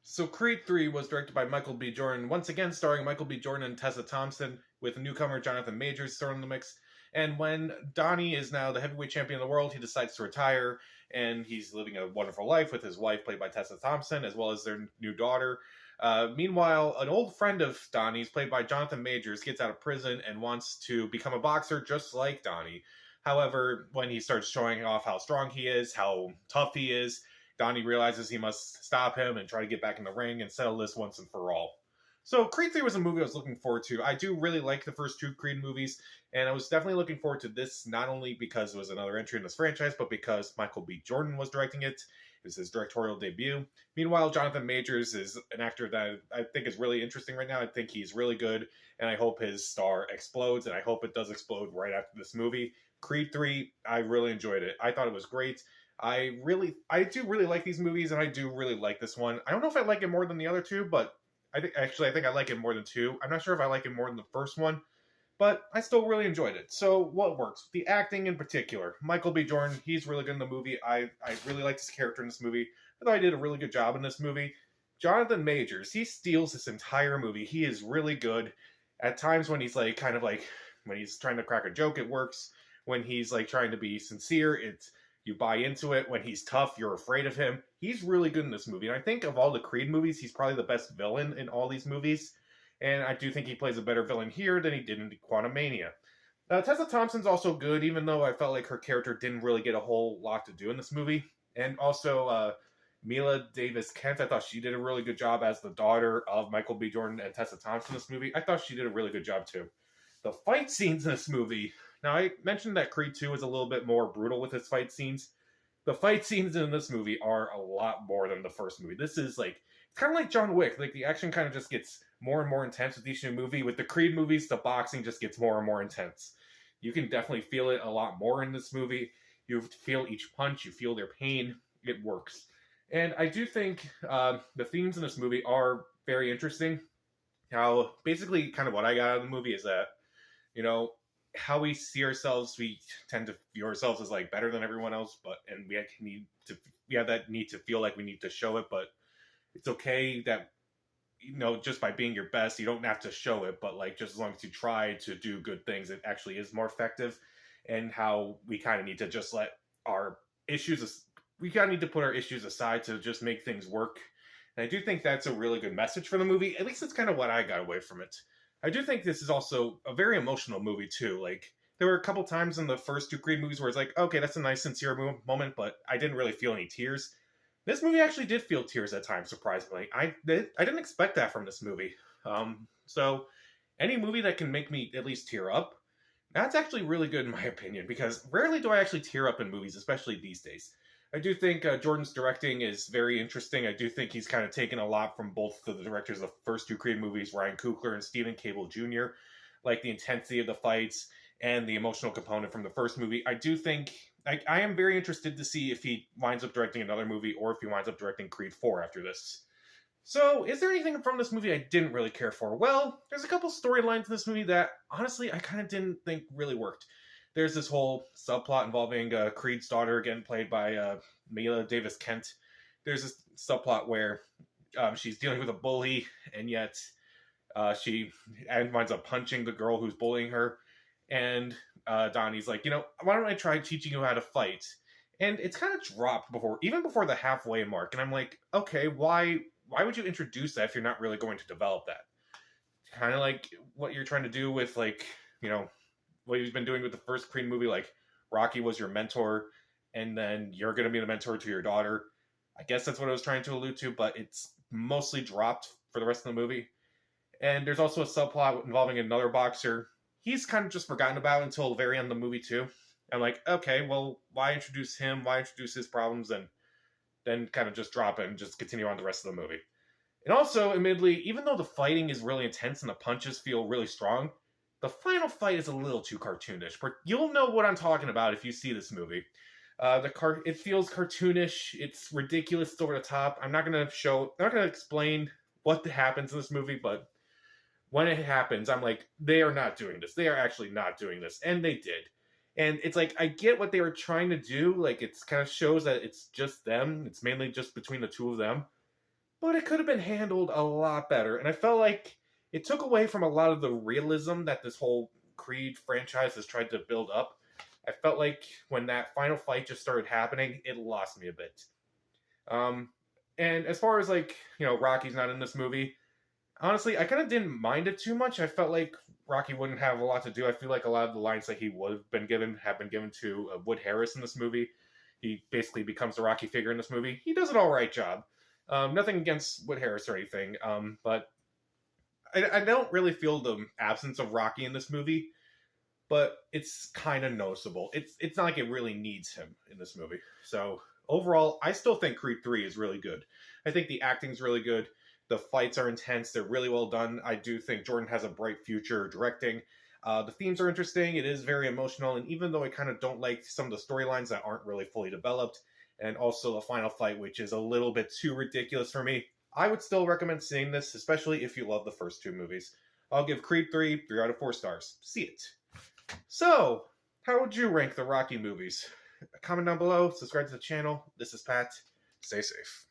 So Creed 3 was directed by Michael B. Jordan, once again starring Michael B. Jordan and Tessa Thompson, with newcomer Jonathan Majors thrown in the mix. And when Donnie is now the heavyweight champion of the world, he decides to retire, and he's living a wonderful life with his wife, played by Tessa Thompson, as well as their new daughter. Meanwhile, an old friend of Donnie's, played by Jonathan Majors, gets out of prison and wants to become a boxer just like Donnie. However, when he starts showing off how strong he is, how tough he is, Donnie realizes he must stop him and try to get back in the ring and settle this once and for all. So Creed 3 was a movie I was looking forward to. I do really like the first two Creed movies, and I was definitely looking forward to this, not only because it was another entry in this franchise, but because Michael B. Jordan was directing it. It was his directorial debut. Meanwhile, Jonathan Majors is an actor that I think is really interesting right now. I think he's really good, and I hope his star explodes, and I hope it does explode right after this movie. Creed 3, I really enjoyed it. I thought it was great. I do really like these movies, and I do really like this one. I don't know if I like it more than the other two, but I think I like it more than two. I'm not sure if I like it more than the first one, but I still really enjoyed it. So what works? The acting in particular. Michael B. Jordan, he's really good in the movie. I really liked his character in this movie. I thought he did a really good job in this movie. Jonathan Majors, he steals this entire movie. He is really good. At times when he's like when he's trying to crack a joke, it works. When he's like trying to be sincere, you buy into it. When he's tough, you're afraid of him. He's really good in this movie. And I think of all the Creed movies, he's probably the best villain in all these movies. And I do think he plays a better villain here than he did in Quantumania. Tessa Thompson's also good, even though I felt like her character didn't really get a whole lot to do in this movie. And also, Mila Davis Kent, I thought she did a really good job as the daughter of Michael B. Jordan and Tessa Thompson in this movie. I thought she did a really good job too. The fight scenes in this movie. Now, I mentioned that Creed 2 is a little bit more brutal with its fight scenes. The fight scenes in this movie are a lot more than the first movie. This is like, it's kind of like John Wick. Like, the action kind of just gets more and more intense with each new movie. With the Creed movies, the boxing just gets more and more intense. You can definitely feel it a lot more in this movie. You feel each punch, you feel their pain. It works. And I do think the themes in this movie are very interesting. How basically kind of what I got out of the movie is that, you know, how we see ourselves, we tend to view ourselves as like better than everyone else, and we have that need to feel like we need to show it, but it's okay that, just by being your best, you don't have to show it, but like just as long as you try to do good things, it actually is more effective. And how we kind of need to just let our issues, we kind of need to put our issues aside to just make things work. And I do think that's a really good message for the movie. At least it's kind of what I got away from it. I do think this is also a very emotional movie too. Like, there were a couple times in the first two Creed movies where it's like, okay, that's a nice sincere moment, but I didn't really feel any tears. This movie actually did feel tears at times, surprisingly. I didn't expect that from this movie. So any movie that can make me at least tear up, that's actually really good in my opinion, because rarely do I actually tear up in movies, especially these days. I do think Jordan's directing is very interesting. I do think he's kind of taken a lot from both of the directors of the first two Creed movies, Ryan Coogler and Stephen Cable Jr., like the intensity of the fights and the emotional component from the first movie. I do think, I am very interested to see if he winds up directing another movie or if he winds up directing Creed 4 after this. So, is there anything from this movie I didn't really care for? Well, there's a couple storylines in this movie that, honestly, I kind of didn't think really worked. There's this whole subplot involving Creed's daughter, again played by Mila Davis Kent. There's this subplot where she's dealing with a bully, and yet she winds up punching the girl who's bullying her. And Donnie's like, why don't I try teaching you how to fight? And it's kind of dropped even before the halfway mark. And I'm like, okay, why would you introduce that if you're not really going to develop that? Kind of like what you're trying to do with, like, what he's been doing with the first Creed movie, like Rocky was your mentor, and then you're going to be the mentor to your daughter. I guess that's what I was trying to allude to, but it's mostly dropped for the rest of the movie. And there's also a subplot involving another boxer. He's kind of just forgotten about until the very end of the movie, too. I'm like, okay, well, why introduce him? Why introduce his problems? And then kind of just drop it and just continue on the rest of the movie. And also, admittedly, even though the fighting is really intense and the punches feel really strong, the final fight is a little too cartoonish. But you'll know what I'm talking about if you see this movie. It feels cartoonish. It's ridiculous. It's over the top. I'm not going to explain what happens in this movie, but when it happens, I'm like, they are not doing this. They are actually not doing this. And they did. And it's like, I get what they were trying to do. Like, it's kind of shows that it's just them. It's mainly just between the two of them. but it could have been handled a lot better. And I felt like it took away from a lot of the realism that this whole Creed franchise has tried to build up. I felt like when that final fight just started happening, it lost me a bit. Um, and as far as like, Rocky's not in this movie, honestly, I kind of didn't mind it too much. I felt like Rocky wouldn't have a lot to do. I feel like a lot of the lines that he would have been given to Wood Harris in this movie. He basically becomes the Rocky figure in this movie. He does an all right job. Nothing against Wood Harris or anything, but I don't really feel the absence of Rocky in this movie. But it's kind of noticeable. It's not like it really needs him in this movie. So overall, I still think Creed 3 is really good. I think the acting's really good. The fights are intense. They're really well done. I do think Jordan has a bright future directing. The themes are interesting. It is very emotional. And even though I kind of don't like some of the storylines that aren't really fully developed, and also the final fight, which is a little bit too ridiculous for me, I would still recommend seeing this, especially if you love the first two movies. I'll give Creed 3 3 out of 4 stars. See it. So, how would you rank the Rocky movies? Comment down below, subscribe to the channel. This is Pat. Stay safe.